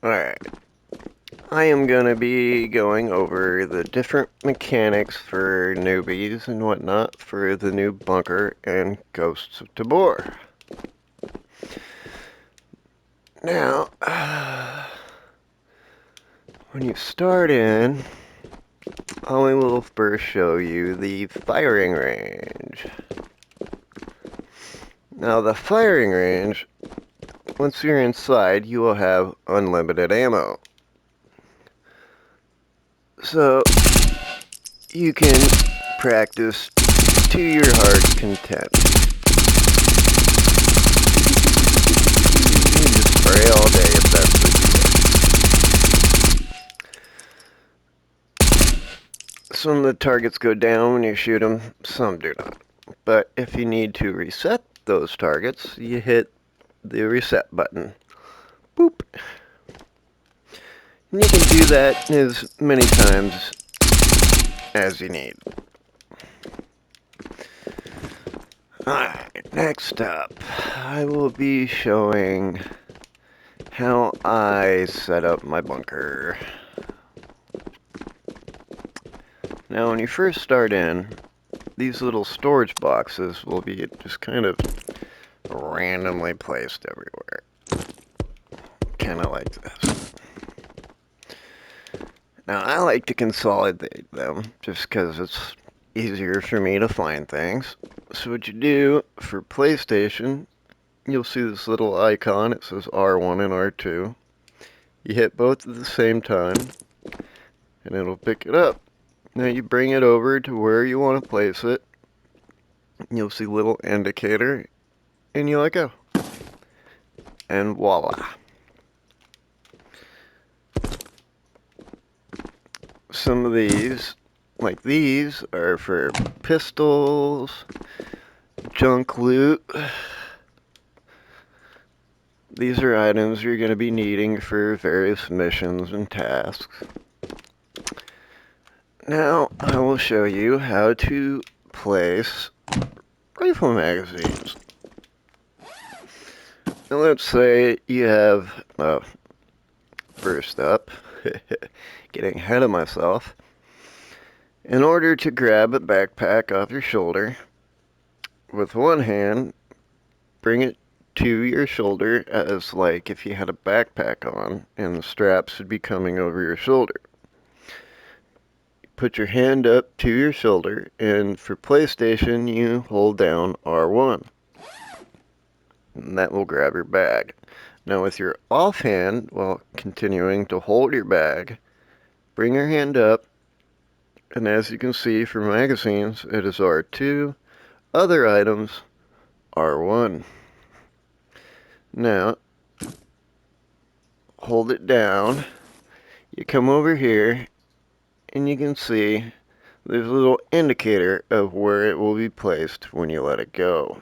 Alright, I am going to be going over the different mechanics for newbies and whatnot for the new bunker and Ghosts of Tabor. Now, when you start in, I will first show you the firing range. Now, the firing range, once you're inside, you will have unlimited ammo. So, you can practice to your heart's content. You can just spray all day if that's what you want. Some of the targets go down when you shoot them, some do not. But if you need to reset those targets, you hit the reset button. Boop. And you can do that as many times as you need. Alright, next up, I will be showing how I set up my bunker. Now, when you first start in, these little storage boxes will be just kind of randomly placed everywhere. Kind of like this. Now, I like to consolidate them just because it's easier for me to find things. So what you do for PlayStation, you'll see this little icon. It says R1 and R2. You hit both at the same time, and it'll pick it up. Now you bring it over to where you want to place it. You'll see a little indicator, and you let go. And voila. Some of these, like these, are for pistols, junk loot. These are items you're going to be needing for various missions and tasks. Now, I will show you how to place rifle magazines. Now, let's say you have, first up, getting ahead of myself. In order to grab a backpack off your shoulder, with one hand, bring it to your shoulder as like if you had a backpack on and the straps would be coming over your shoulder. Put your hand up to your shoulder, and for PlayStation, you hold down R1. And that will grab your bag. Now with your offhand, while continuing to hold your bag, bring your hand up, and as you can see for magazines, it is R2. Other items, R1. Now, hold it down. You come over here, and you can see there's a little indicator of where it will be placed when you let it go.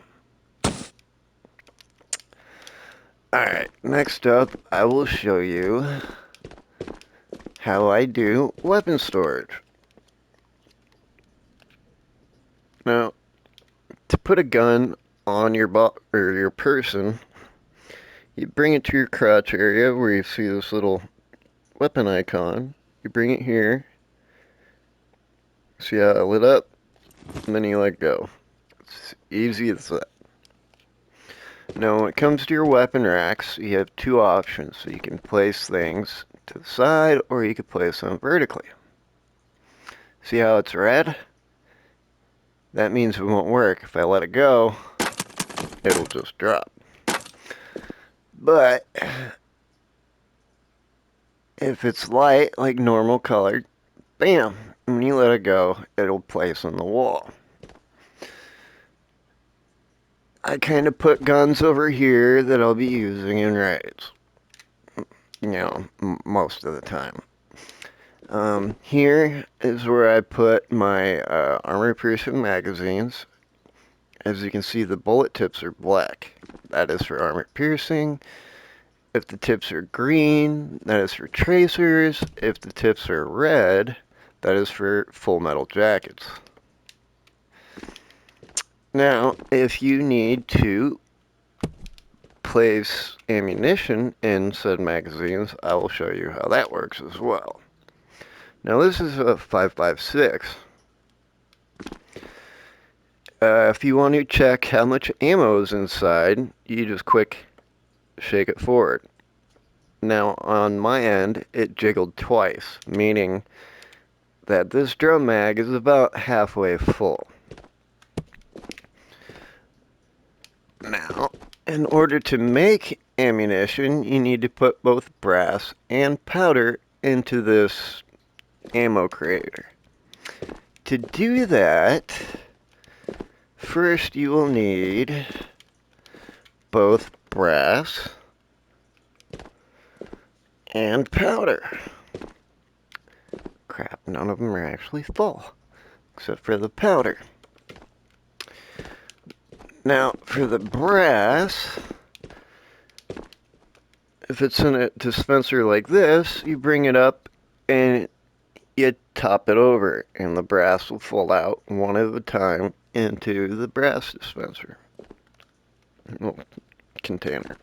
Alright, next up, I will show you how I do weapon storage. Now, to put a gun on your your person, you bring it to your crotch area where you see this little weapon icon. You bring it here. See how it lit up? And then you let go. It's easy as that. Now, when it comes to your weapon racks, you have two options. So you can place things to the side, or you can place them vertically. See how it's red? That means it won't work. If I let it go, it'll just drop. But if it's light, like normal colored, bam, when you let it go, it'll place on the wall. I kind of put guns over here that I'll be using in raids. You know, most of the time. Here is where I put my armor-piercing magazines. As you can see, the bullet tips are black. That is for armor piercing. If the tips are green, that is for tracers. If the tips are red, that is for full metal jackets. Now, if you need to place ammunition in said magazines, I will show you how that works as well. Now this is a 5.56. If you want to check how much ammo is inside, you just quick shake it forward. Now on my end, it jiggled twice, meaning that this drum mag is about halfway full. Now, in order to make ammunition, you need to put both brass and powder into this ammo creator. To do that, first you will need both brass and powder. Crap, none of them are actually full, except for the powder. Now, for the brass, if it's in a dispenser like this, you bring it up and you top it over, and the brass will fall out one at a time into the brass dispenser. Well, container.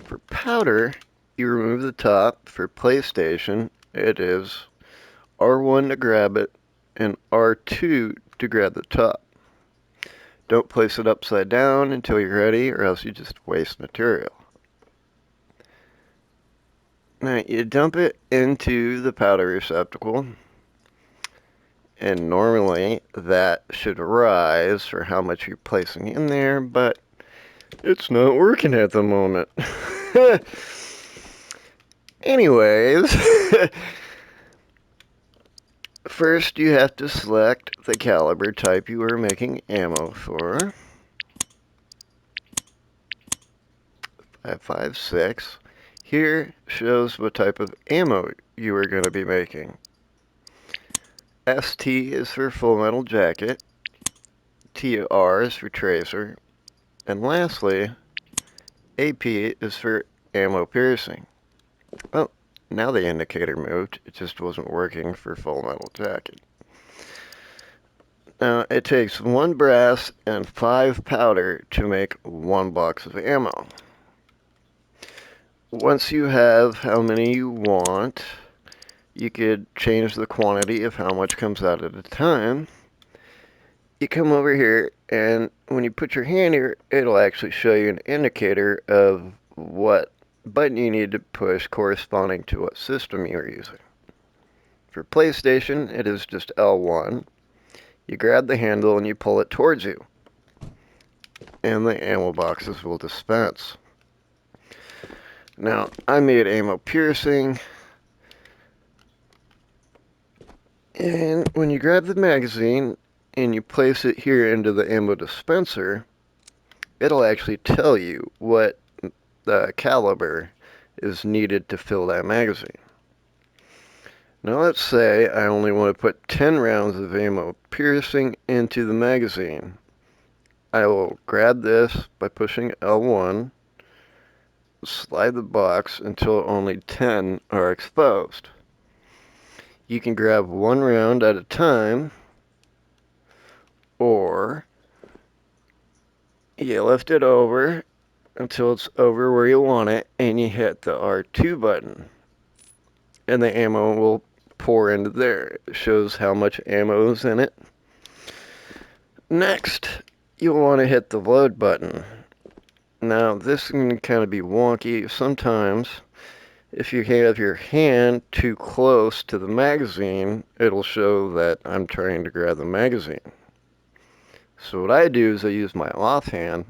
For powder, you remove the top. For PlayStation, it is R1 to grab it and R2 to grab the top. Don't place it upside down until you're ready, or else you just waste material. Now you dump it into the powder receptacle, and normally that should rise for how much you're placing in there, but it's not working at the moment. Anyways, first you have to select the caliber type you are making ammo for. 5.56. Here shows what type of ammo you are going to be making. ST is for Full Metal Jacket, TR is for Tracer, and lastly, AP is for Ammo Piercing. Well, now the indicator moved, it just wasn't working for Full Metal Jacket. Now, it takes 1 brass and 5 powder to make 1 box of ammo. Once you have how many you want, you could change the quantity of how much comes out at a time. You come over here, and when you put your hand here, it'll actually show you an indicator of what button you need to push corresponding to what system you're using. For PlayStation, it is just L1. You grab the handle and you pull it towards you, and the ammo boxes will dispense. Now, I made ammo piercing, and when you grab the magazine and you place it here into the ammo dispenser, it'll actually tell you what the caliber is needed to fill that magazine. Now let's say I only want to put 10 rounds of ammo piercing into the magazine. I will grab this by pushing L1, slide the box until only 10 are exposed. You can grab 1 round at a time, or you lift it over until it's over where you want it, and you hit the R2 button, and the ammo will pour into there. It shows how much ammo is in it. Next, you'll want to hit the load button. Now, this can kind of be wonky. Sometimes, if you have your hand too close to the magazine, it'll show that I'm trying to grab the magazine. So what I do is I use my offhand,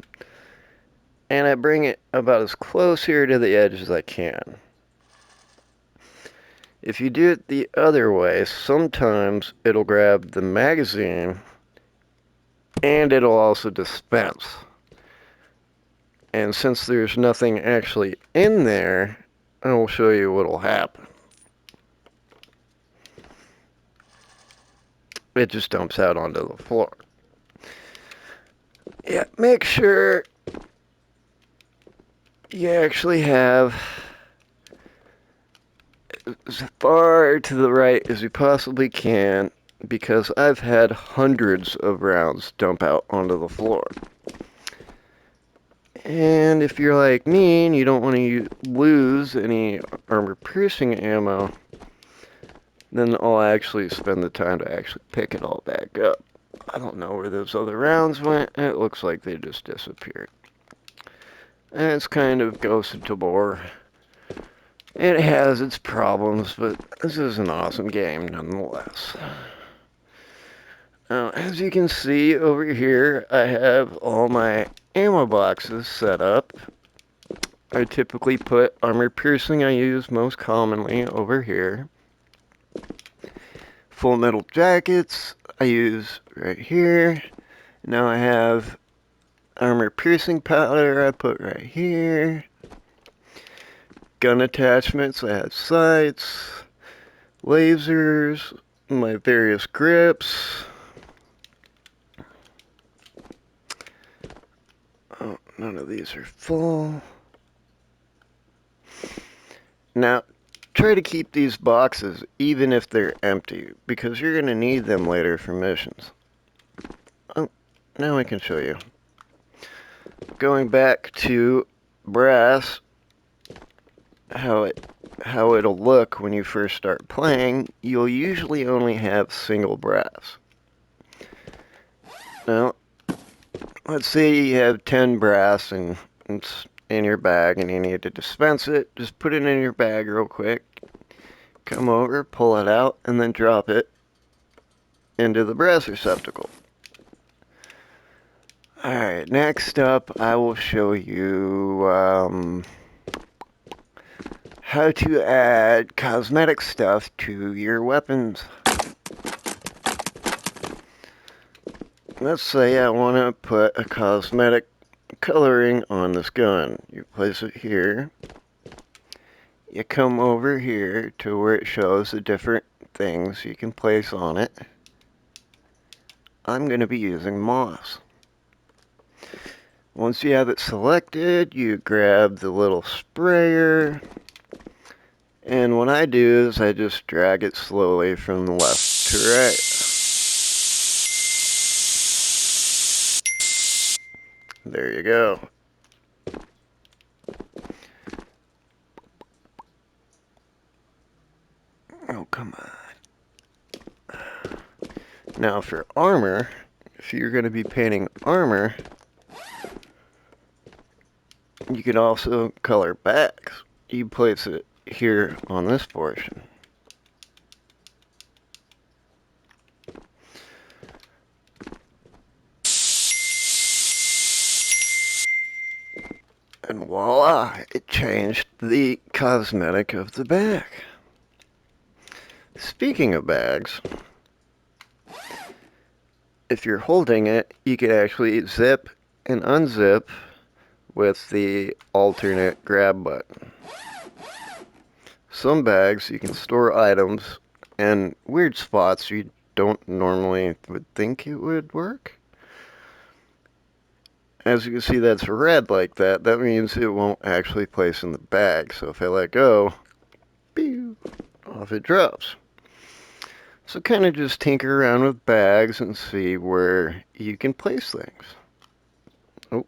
and I bring it about as close here to the edge as I can. If you do it the other way, sometimes it'll grab the magazine and it'll also dispense. And since there's nothing actually in there, I will show you what'll happen. It just dumps out onto the floor. Yeah, make sure you actually have as far to the right as you possibly can, because I've had hundreds of rounds dump out onto the floor. And if you're like me and you don't want to lose any armor-piercing ammo, then I'll actually spend the time to actually pick it all back up. I don't know where those other rounds went. It looks like they just disappeared. And it's kind of Ghost of TABOR. It has its problems, but this is an awesome game nonetheless. Now, as you can see over here, I have all my ammo boxes set up. I typically put armor piercing I use most commonly over here. Full metal jackets I use right here. Now I have armor piercing powder I put right here. Gun attachments, I have sights, lasers, my various grips. Oh, none of these are full. Now, try to keep these boxes even if they're empty, because you're going to need them later for missions. Oh, now I can show you. Going back to brass, how it'll look when you first start playing, you'll usually only have single brass. Now, let's say you have 10 brass and it's in your bag and you need to dispense it. Just put it in your bag real quick. Come over, pull it out, and then drop it into the brass receptacle. Alright, next up I will show you how to add cosmetic stuff to your weapons. Let's say I want to put a cosmetic coloring on this gun. You place it here. You come over here to where it shows the different things you can place on it. I'm going to be using moss. Once you have it selected, you grab the little sprayer. And what I do is I just drag it slowly from the left to right. There you go. Oh, come on. Now for armor, if you're going to be painting armor, you can also color bags. You place it here on this portion. And voila, it changed the cosmetic of the bag. Speaking of bags, if you're holding it, you can actually zip and unzip with the alternate grab button. Some bags you can store items in weird spots you don't normally would think it would work. As you can see, that's red like that. That means it won't actually place in the bag. So if I let go, pew, off it drops. So kind of just tinker around with bags and see where you can place things. Oh,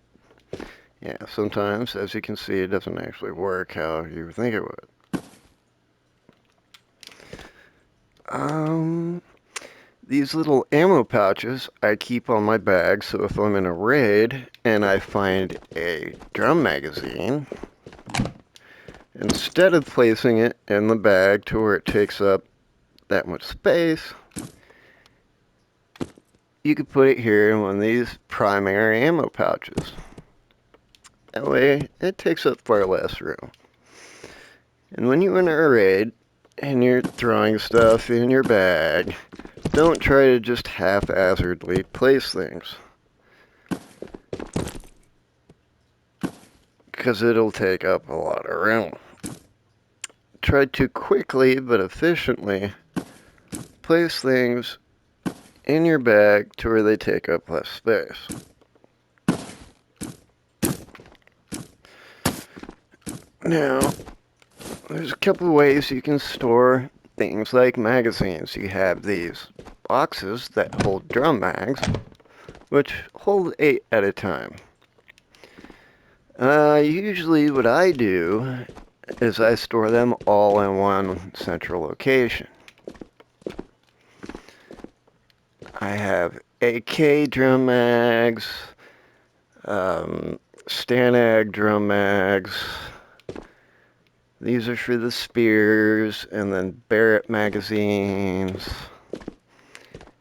yeah, sometimes, as you can see, it doesn't actually work how you think it would. These little ammo pouches I keep on my bag, so if I'm in a raid and I find a drum magazine, instead of placing it in the bag to where it takes up that much space, you could put it here in one of these primary ammo pouches. That way, it takes up far less room. And when you enter a raid and you're throwing stuff in your bag, don't try to just haphazardly place things, because it'll take up a lot of room. Try to quickly but efficiently place things in your bag to where they take up less space. Now, there's a couple ways you can store things like magazines. You have these boxes that hold drum mags, which hold 8 at a time. Usually what I do is I store them all in one central location. I have AK drum mags, Stanag drum mags. These are for the spears, and then Barrett magazines.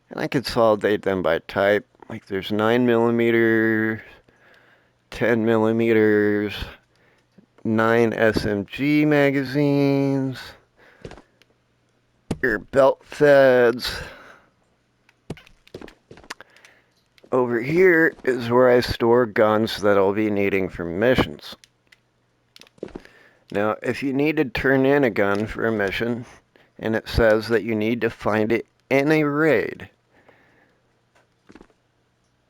And I consolidate them by type. Like there's 9mm, 10mm, 9 SMG magazines, your belt feds. Over here is where I store guns that I'll be needing for missions. Now, if you need to turn in a gun for a mission, and it says that you need to find it in a raid,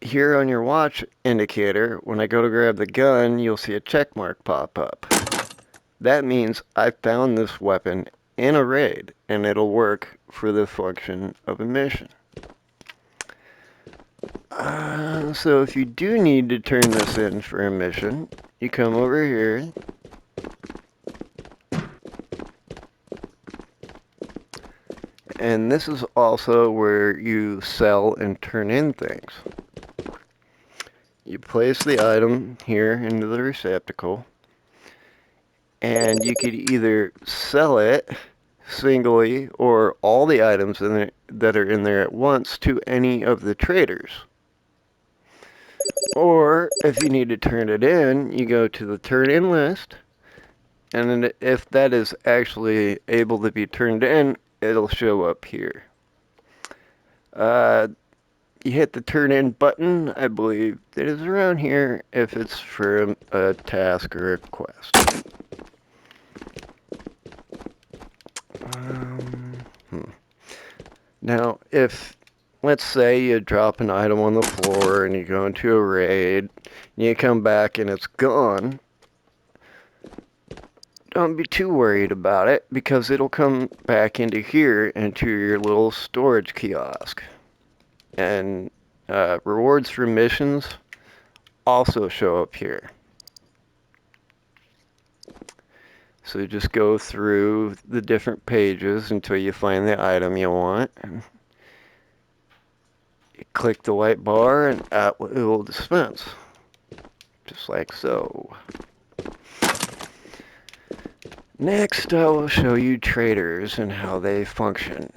here on your watch indicator, when I go to grab the gun, you'll see a check mark pop up. That means I found this weapon in a raid, and it'll work for the function of a mission. So if you do need to turn this in for a mission, you come over here. And this is also where you sell and turn in things. You place the item here into the receptacle, and you could either sell it singly or all the items in there that are in there at once to any of the traders. Or if you need to turn it in, you go to the turn in list, and then if that is actually able to be turned in, it'll show up here. You hit the turn in button, I believe it is around here if it's for a task or a quest. Now, if, let's say you drop an item on the floor and you go into a raid, and you come back and it's gone, don't be too worried about it, because it'll come back into here, into your little storage kiosk. And rewards for missions also show up here. So you just go through the different pages until you find the item you want. And you click the white bar and it will dispense. Just like so. Next, I will show you traders and how they function.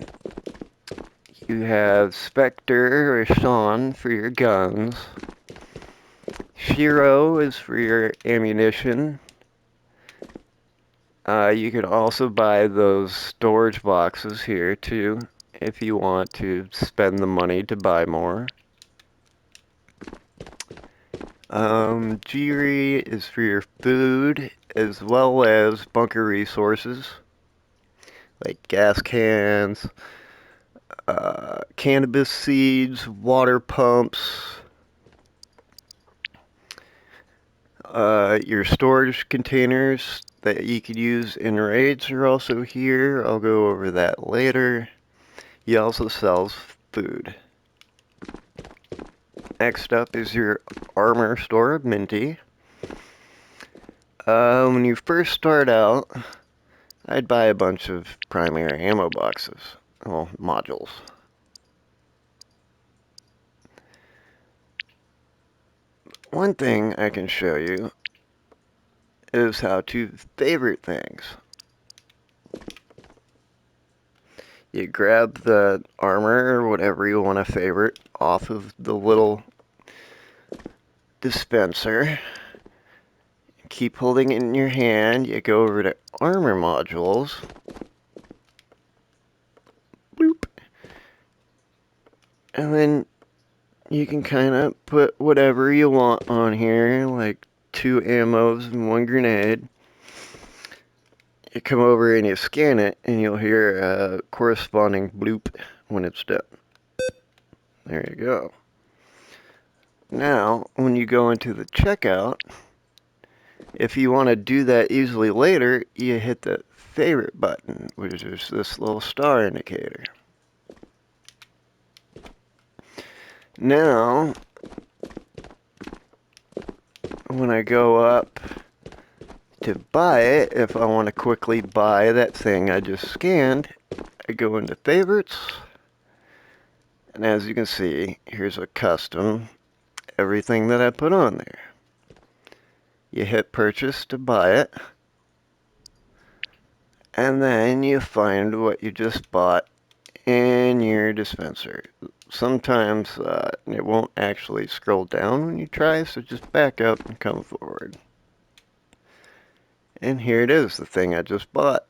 You have Spectre or Sean for your guns. Shiro is for your ammunition. You can also buy those storage boxes here too, if you want to spend the money to buy more. Jiri is for your food, as well as bunker resources, like gas cans, cannabis seeds, water pumps. Your storage containers that you could use in raids are also here. I'll go over that later. He also sells food. Next up is your armor store, Minty. When you first start out, I'd buy a bunch of primary ammo boxes, well, modules. One thing I can show you is how to favorite things. You grab the armor or whatever you want to favorite off of the little dispenser. Keep holding it in your hand. You go over to armor modules. Bloop. And then you can kind of put whatever you want on here, like 2 ammos and 1 grenade. You come over and you scan it, and you'll hear a corresponding bloop when it's done. There you go. Now, when you go into the checkout, if you want to do that easily later, you hit the favorite button, which is this little star indicator. Now, when I go up to buy it, if I want to quickly buy that thing I just scanned, I go into favorites, and as you can see, here's a custom, everything that I put on there. You hit purchase to buy it, and then you find what you just bought in your dispenser. Sometimes it won't actually scroll down when you try, so just back up and come forward. And here it is, the thing I just bought.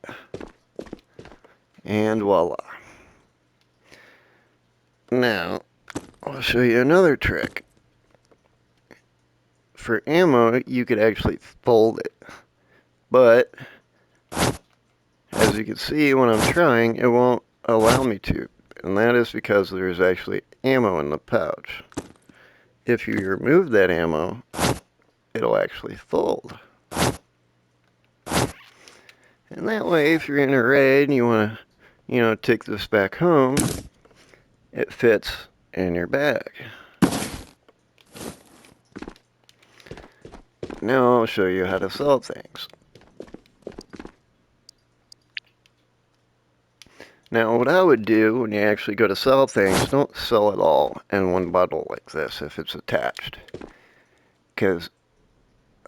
And voila. Now, I'll show you another trick. For ammo, you could actually fold it. But, as you can see when I'm trying, it won't allow me to. And that is because there's actually ammo in the pouch. If you remove that ammo, it'll actually fold. And that way, if you're in a raid and you want to, take this back home, it fits in your bag. Now I'll show you how to sell things. Now what I would do when you actually go to sell things, don't sell it all in one bundle like this if it's attached. Because,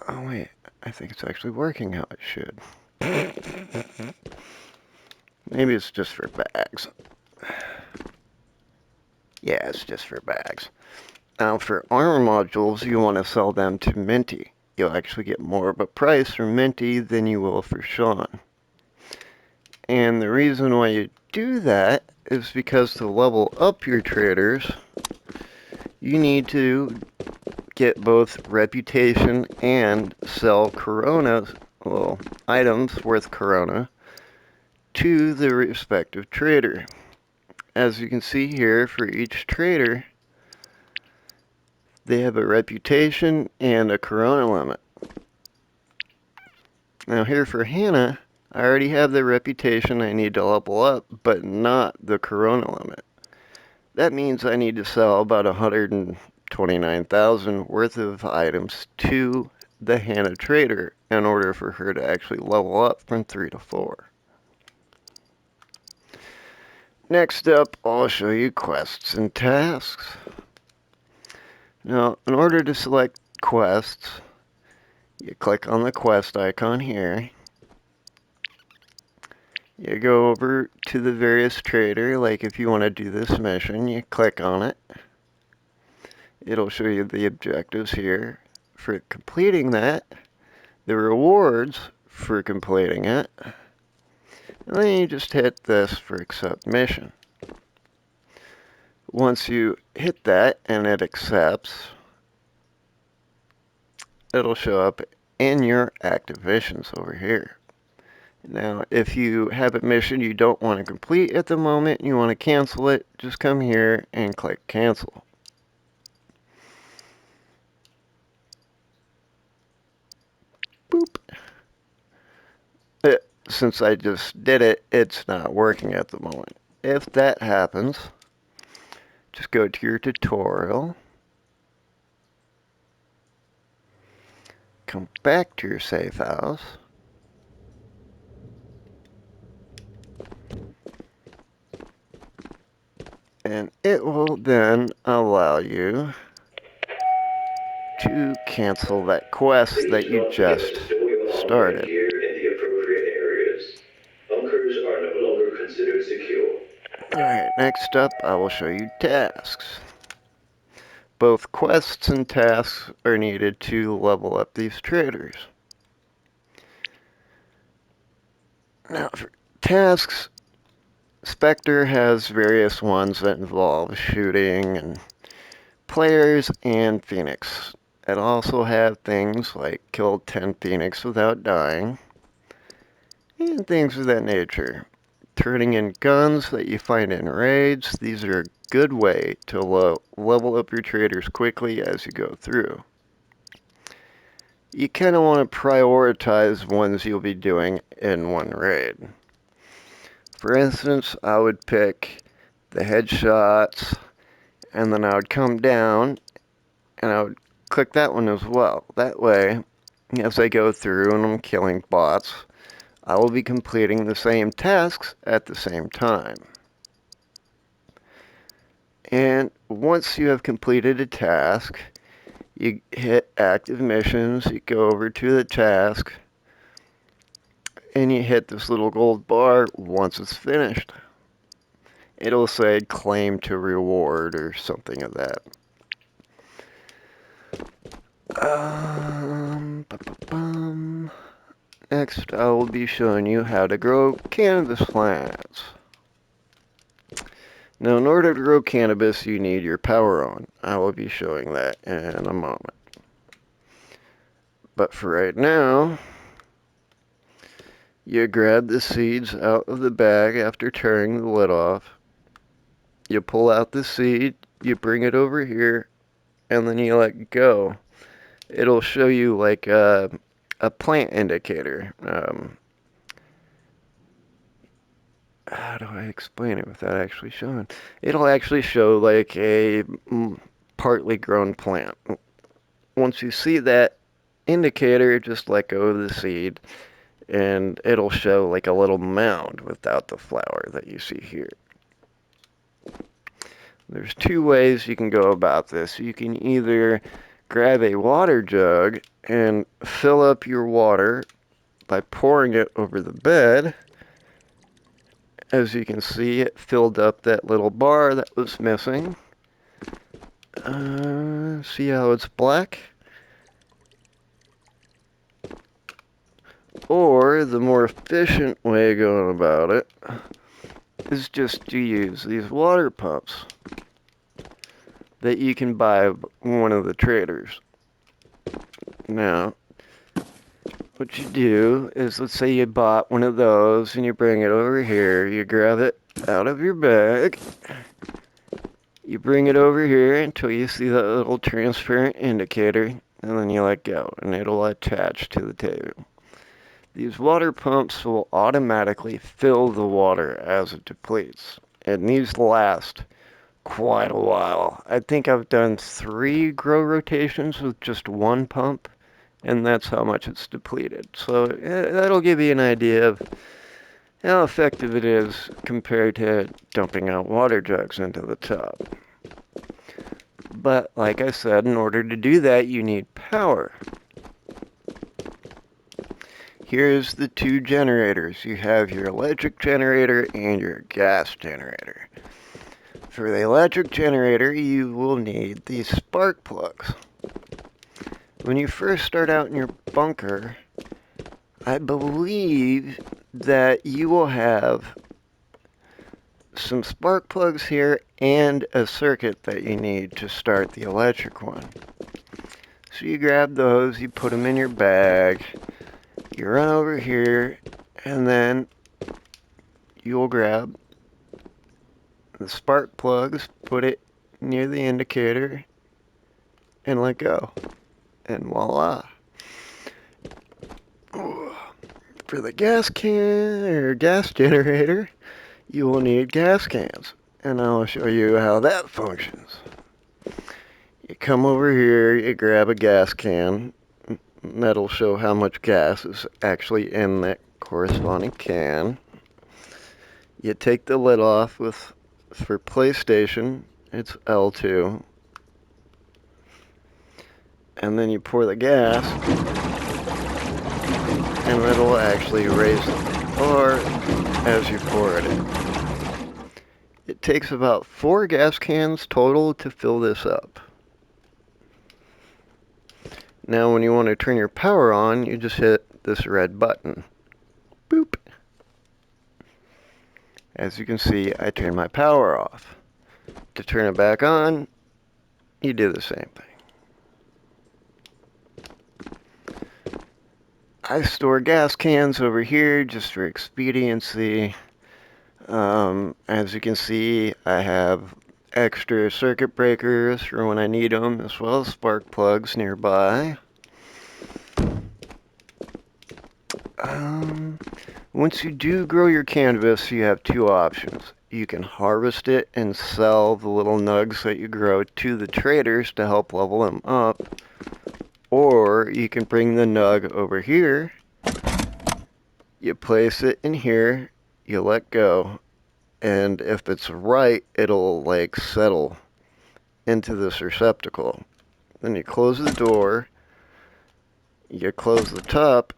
oh wait, I think it's actually working how it should. Maybe it's just for bags. Yeah, it's just for bags. Now for armor modules, you want to sell them to Minty. You'll actually get more of a price from Minty than you will for Sean. And the reason why you do that is because to level up your traders, you need to get both reputation and sell coronas, well, items worth corona, to the respective trader. As you can see here, for each trader, they have a reputation and a corona limit. Now here for Hannah, I already have the reputation I need to level up, but not the corona limit. That means I need to sell about 129,000 worth of items to the Hannah trader in order for her to actually level up from 3 to 4. Next up, I'll show you quests and tasks. Now, in order to select quests, you click on the quest icon here. You go over to the various trader, like if you want to do this mission, you click on it. It'll show you the objectives here for completing that, the rewards for completing it, and then you just hit this for accept mission. Once you hit that and it accepts, it'll show up in your activations over here. Now, if you have a mission you don't want to complete at the moment, you want to cancel it, just come here and click cancel. Boop. Since I just did it, it's not working at the moment. If that happens, just go to your tutorial, come back to your safe house, and it will then allow you to cancel that quest that you just started. In the appropriate areas. Bunkers are no longer considered secure. Alright, next up I will show you tasks. Both quests and tasks are needed to level up these traders. Now for tasks, Spectre has various ones that involve shooting and players and Phoenix. It also have things like kill 10 Phoenix without dying, and things of that nature. Turning in guns that you find in raids, these are a good way to level up your traders quickly as you go through. You kind of want to prioritize ones you'll be doing in one raid. For instance, I would pick the headshots, and then I would come down and I would click that one as well. That way, as I go through and I'm killing bots, I will be completing the same tasks at the same time. And once you have completed a task, you hit active missions, you go over to the task, and you hit this little gold bar once it's finished. It'll say claim to reward or something of that. Next, I will be showing you how to grow cannabis plants. Now, in order to grow cannabis, you need your power on. I will be showing that in a moment. But for right now, you grab the seeds out of the bag after tearing the lid off. You pull out the seed, you bring it over here, and then you let go. It'll show you like a plant indicator. How do I explain it without actually showing? It'll actually show like a partly grown plant. Once you see that indicator, just let go of the seed, and it'll show like a little mound without the flower that you see here. There's two ways you can go about this. You can either grab a water jug and fill up your water by pouring it over the bed. As you can see, it filled up that little bar that was missing. See how it's black? Or the more efficient way of going about it is just to use these water pumps that you can buy one of the traders. Now, what you do is, let's say you bought one of those and you bring it over here, you grab it out of your bag, you bring it over here until you see that little transparent indicator, and then you let go, and it'll attach to the table. These water pumps will automatically fill the water as it depletes, and these last quite a while. I think I've done 3 grow rotations with just one pump, and that's how much it's depleted. So that'll give you an idea of how effective it is compared to dumping out water jugs into the tub. But like I said, in order to do that, you need power. Here's the 2 generators. You have your electric generator and your gas generator. For the electric generator, you will need these spark plugs. When you first start out in your bunker, I believe that you will have some spark plugs here and a circuit that you need to start the electric one. So you grab those, you put them in your bag, you run over here, and then you'll grab the spark plugs, put it near the indicator, and let go. And voila. For the gas can or gas generator, you will need gas cans, and I'll show you how that functions. You come over here, you grab a gas can, that'll show how much gas is actually in that corresponding can. You take the lid off for PlayStation, it's L2, and then you pour the gas, and it'll actually raise the bar as you pour it in. It takes about 4 gas cans total to fill this up. Now when you want to turn your power on, you just hit this red button. Boop. As you can see, I turned my power off. To turn it back on, you do the same thing. I store gas cans over here just for expediency. As you can see, I have extra circuit breakers for when I need them, as well as spark plugs nearby. Once you do grow your cannabis, you have 2 options. You can harvest it and sell the little nugs that you grow to the traders to help level them up, Or you can bring the nug over here, you place it in here, you let go, and if it's right, it'll like settle into this receptacle. Then you close the door, you close the top,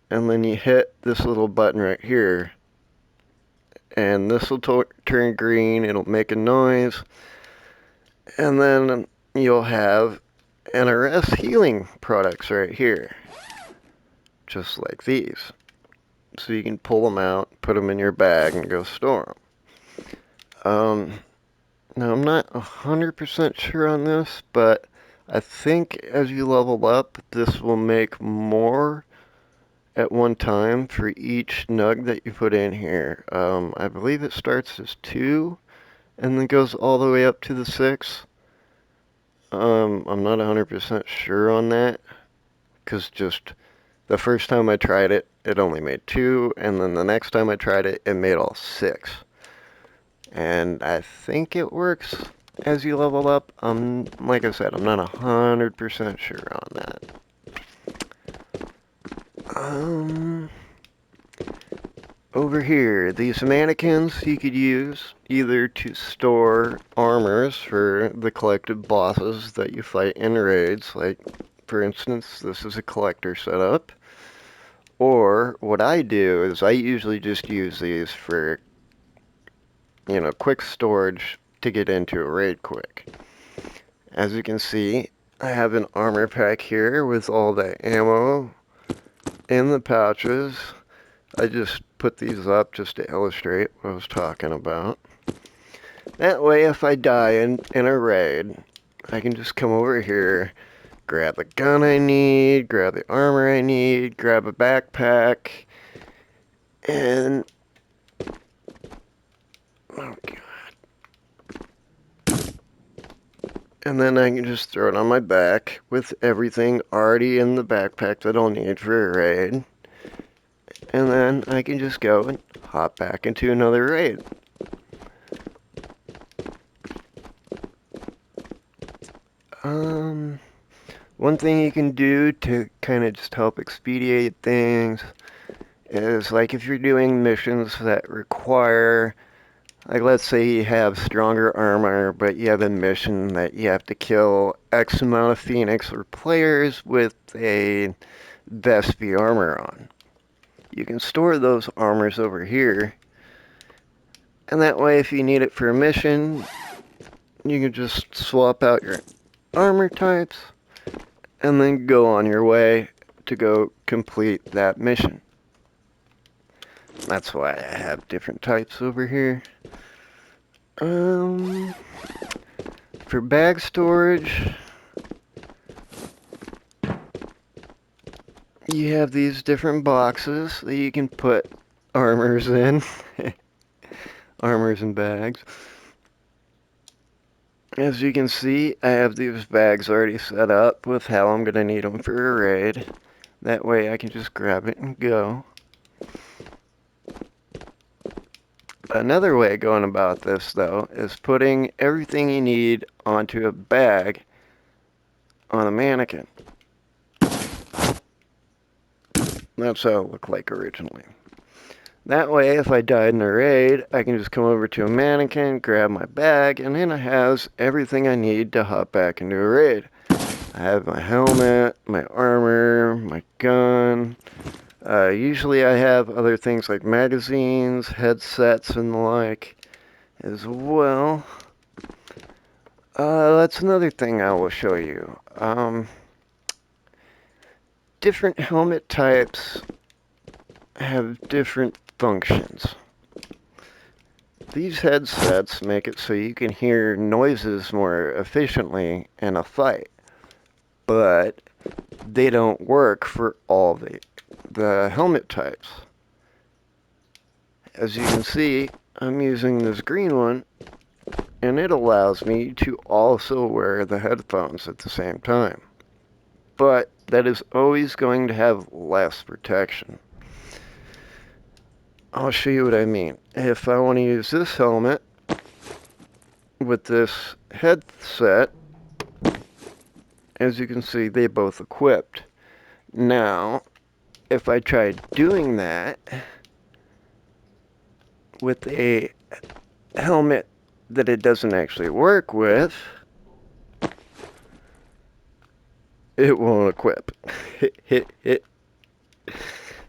and then you hit this little button right here, and this will turn green, it'll make a noise, and then you'll have NRS healing products right here, just like these. So you can pull them out, put them in your bag, and go store them. Now I'm not 100% sure on this, but I think as you level up, this will make more at one time for each nug that you put in here. I believe it starts as 2 and then goes all the way up to the 6. I'm not 100% sure on that, because just the first time I tried it, it only made 2, and then the next time I tried it, it made all 6. And I think it works as you level up. Like I said, I'm not 100% sure on that. Over here, these mannequins you could use either to store armors for the collected bosses that you fight in raids, like, for instance, this is a collector setup. Or what I do is I usually just use these for, quick storage to get into a raid quick. As you can see, I have an armor pack here with all the ammo in the pouches. I just put these up just to illustrate what I was talking about. That way, if I die in a raid, I can just come over here, grab the gun I need, grab the armor I need, grab a backpack, and... oh god. And then I can just throw it on my back with everything already in the backpack that I'll need for a raid. And then I can just go and hop back into another raid. One thing you can do to kind of just help expedite things is, like, if you're doing missions that require, like, let's say you have stronger armor, but you have a mission that you have to kill X amount of Phoenix or players with a Vespi armor on. You can store those armors over here, and that way if you need it for a mission, you can just swap out your armor types and then go on your way to go complete that mission. That's why I have different types over here. For bag storage, you have these different boxes that you can put armors in. Armors and bags. As you can see, I have these bags already set up with how I'm going to need them for a raid. That way I can just grab it and go. Another way of going about this, though, is putting everything you need onto a bag on a mannequin. That's how it looked like originally. That way, if I died in a raid, I can just come over to a mannequin, grab my bag, and then it has everything I need to hop back into a raid. I have my helmet, my armor, my gun. Usually I have other things like magazines, headsets, and the like as well. That's another thing I will show you. Different helmet types have different functions. These headsets make it so you can hear noises more efficiently in a fight, but they don't work for all the helmet types. As you can see, I'm using this green one, and it allows me to also wear the headphones at the same time. But that is always going to have less protection. I'll show you what I mean. If I want to use this helmet with this headset, As you can see, they both equipped. Now, if I tried doing that with a helmet that it doesn't actually work with, it won't equip.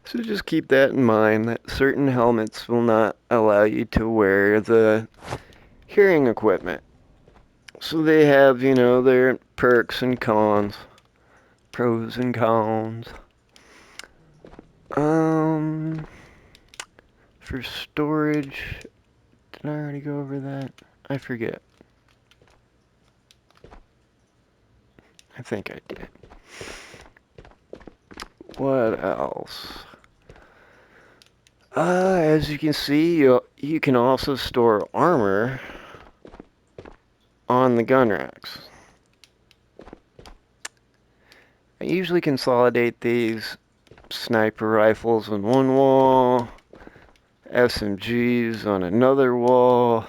So just keep that in mind, that certain helmets will not allow you to wear the hearing equipment. So they have, their perks and cons, pros and cons. Um, for storage, did I already go over that? I forget. I think I did. What else? As you can see, you can also store armor on the gun racks. I usually consolidate these sniper rifles on one wall, SMGs on another wall,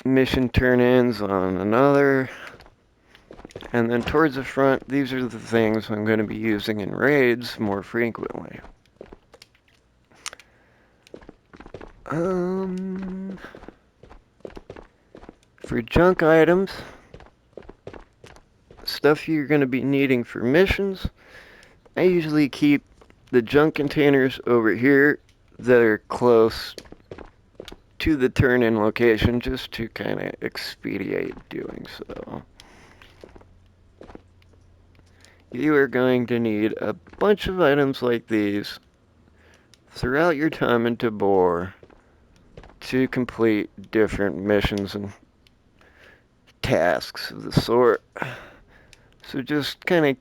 mission turn-ins on another, and then towards the front, these are the things I'm going to be using in raids more frequently. For junk items, stuff you're going to be needing for missions, I usually keep the junk containers over here that are close to the turn-in location just to kind of expedite doing so. You are going to need a bunch of items like these throughout your time in TABOR to complete different missions and tasks of the sort. So just kind of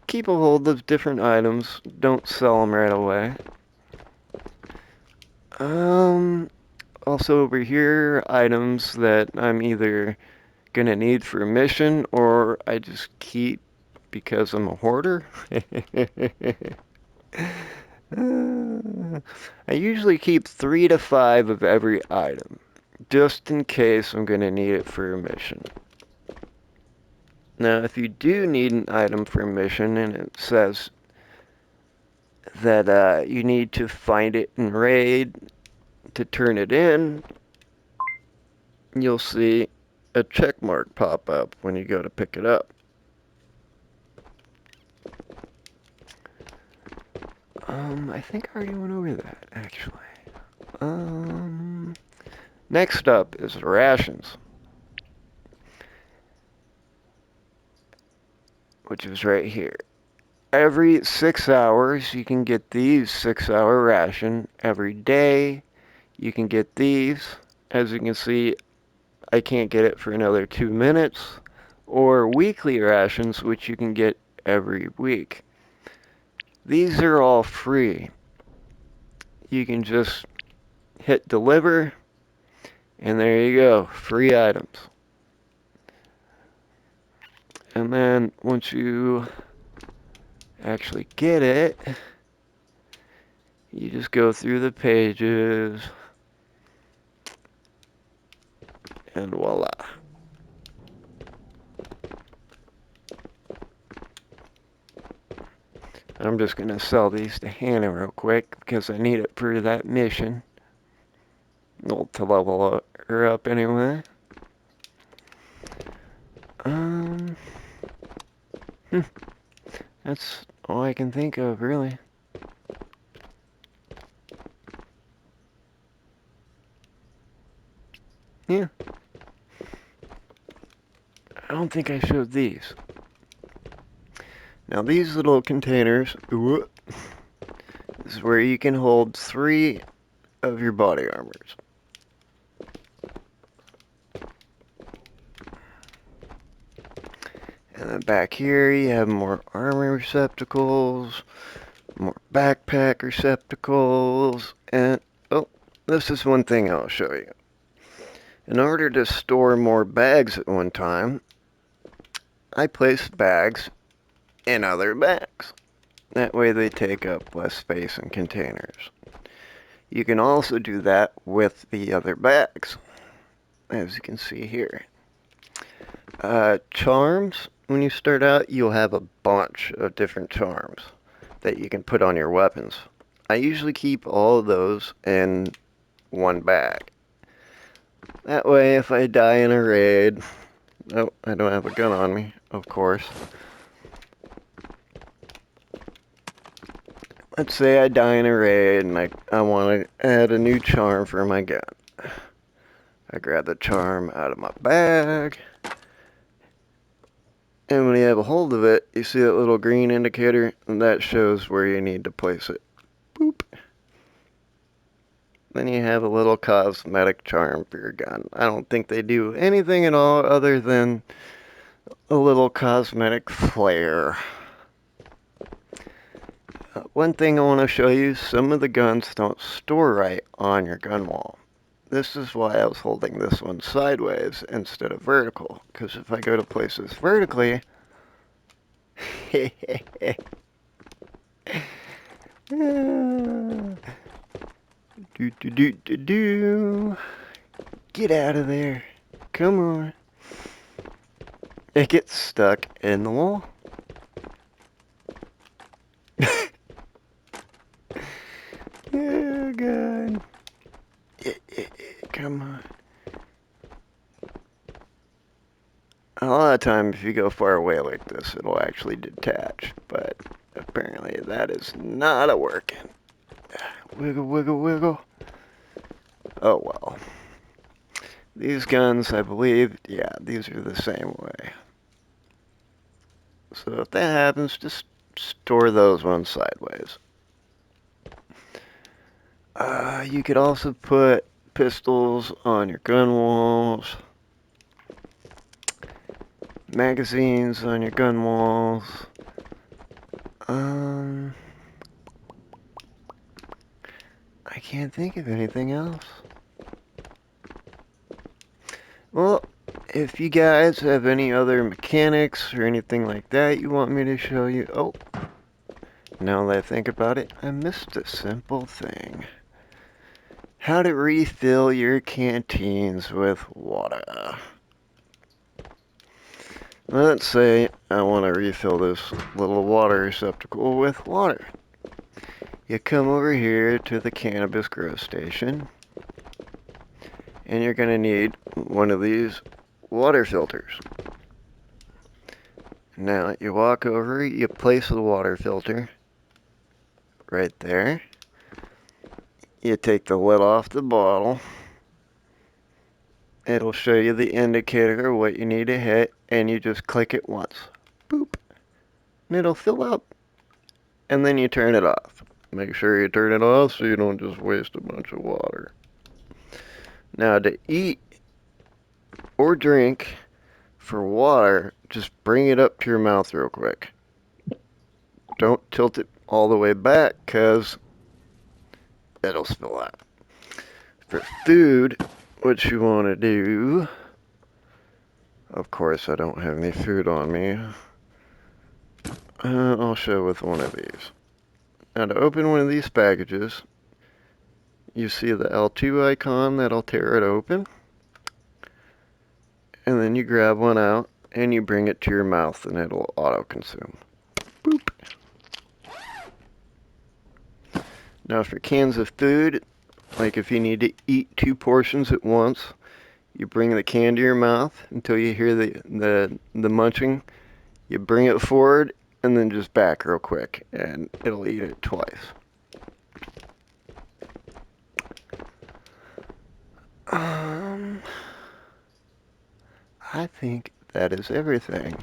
keep a hold of different items. Don't sell them right away. Also over here, items that I'm either gonna need for a mission or I just keep because I'm a hoarder. I usually keep 3 to 5 of every item, just in case I'm gonna need it for a mission. Now, if you do need an item for a mission and it says that you need to find it in raid to turn it in, you'll see a check mark pop up when you go to pick it up. I think I already went over that, actually. Next up is rations, which is right here. Every 6 hours, you can get these 6-hour ration. Every day, you can get these. As you can see, I can't get it for another 2 minutes. Or weekly rations, which you can get every week. These are all free. You can just hit deliver, and there you go, free items. And then once you actually get it, you just go through the pages, and voila. I'm just going to sell these to Hannah real quick because I need it for that mission. Well, to level her up anyway. Um, that's all I can think of, really. Yeah. I don't think I showed these. Now these little containers, this is where you can hold 3 of your body armors. And then back here you have more armor receptacles, more backpack receptacles, and oh, this is one thing I'll show you. In order to store more bags at one time, I place bags in other bags. That way they take up less space in containers. You can also do that with the other bags, as you can see here. Charms, when you start out, you'll have a bunch of different charms that you can put on your weapons. I usually keep all of those in one bag. That way, if I die in a raid, oh, I don't have a gun on me, of course. Let's say I die in a raid and I want to add a new charm for my gun. I grab the charm out of my bag, and when you have a hold of it, you see that little green indicator, and that shows where you need to place it. Boop. Then you have a little cosmetic charm for your gun. I don't think they do anything at all other than a little cosmetic flair. One thing I want to show you, some of the guns don't store right on your gun wall. This is why I was holding this one sideways instead of vertical, because if I go to place this vertically, do do do do do, get out of there, come on. It gets stuck in the wall. Oh god. Come on. A lot of times if you go far away like this, it'll actually detach, but apparently that is not a working. Wiggle, wiggle, wiggle. Oh well. These guns, I believe, yeah, these are the same way. So if that happens, just store those ones sideways. You could also put pistols on your gun walls, magazines on your gun walls. I can't think of anything else. Well, if you guys have any other mechanics or anything like that you want me to show you, oh, now that I think about it, I missed a simple thing. How to refill your canteens with water. Let's say I want to refill this little water receptacle with water. You come over here to the cannabis grow station, and you're going to need one of these water filters. Now you walk over, you place the water filter right there. You take the lid off the bottle. It'll show you the indicator, what you need to hit, and you just click it once. Boop. And it'll fill up. And then you turn it off. Make sure you turn it off so you don't just waste a bunch of water. Now to eat or drink for water, just bring it up to your mouth real quick. Don't tilt it all the way back because it'll spill out. For food, what you want to do, of course I don't have any food on me. I'll show with one of these. Now to open one of these packages, you see the L2 icon, that'll tear it open. And then you grab one out and you bring it to your mouth and it'll auto-consume. Boop. Now for cans of food, like if you need to eat 2 portions at once, you bring the can to your mouth until you hear the munching. You bring it forward and then just back real quick and it'll eat it twice. I think that is everything.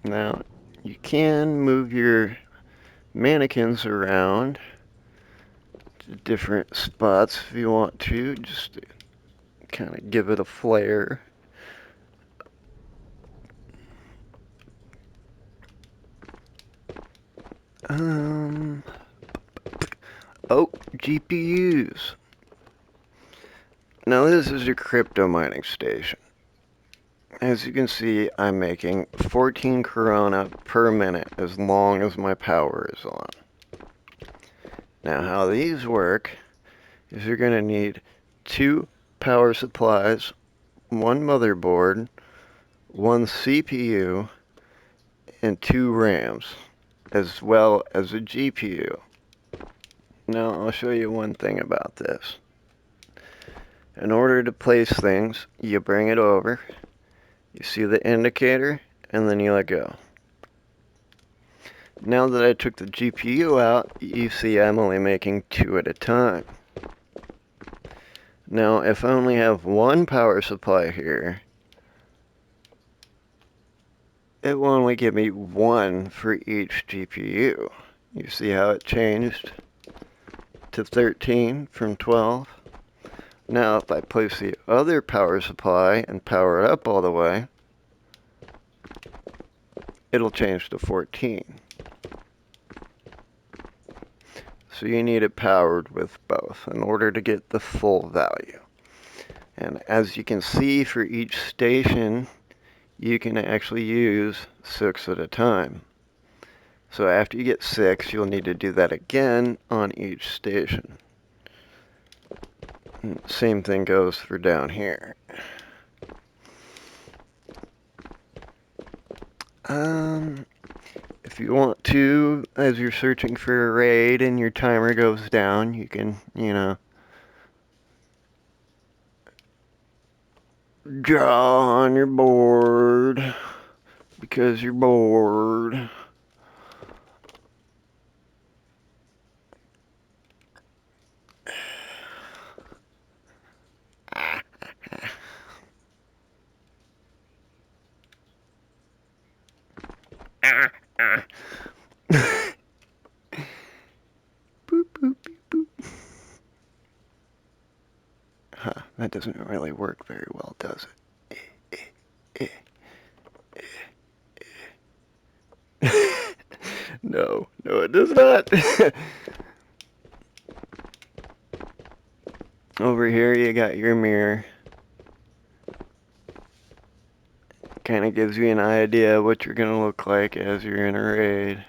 Now, you can move your mannequins around to different spots if you want to, just to kind of give it a flair. Oh, GPUs. Now this is your crypto mining station. As you can see, I'm making 14 Corona per minute as long as my power is on. Now how these work is you're going to need 2 power supplies, 1 motherboard, one CPU, and 2 RAMs, as well as a GPU. Now I'll show you one thing about this. In order to place things, you bring it over, you see the indicator, and then you let go. Now that I took the GPU out, you see I'm only making 2 at a time. Now if I only have one power supply here, it will only give me 1 for each GPU. You see how it changed to 13 from 12? Now if I place the other power supply and power it up all the way, it'll change to 14. So you need it powered with both in order to get the full value. And as you can see, for each station, you can actually use 6 at a time. So after you get 6, you'll need to do that again on each station. And same thing goes for down here. If you want to, as you're searching for a raid and your timer goes down, you can, draw on your board because you're bored. Boop, boop, boop, boop. Huh, that doesn't really work very well, does it? No, it does not. Over here you got your mirror. Kind of gives you an idea of what you're going to look like as you're in a raid.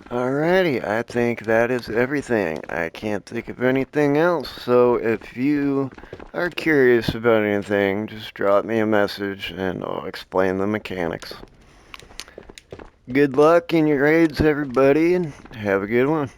Alrighty, I think that is everything. I can't think of anything else, so if you are curious about anything, just drop me a message and I'll explain the mechanics. Good luck in your raids, everybody, and have a good one.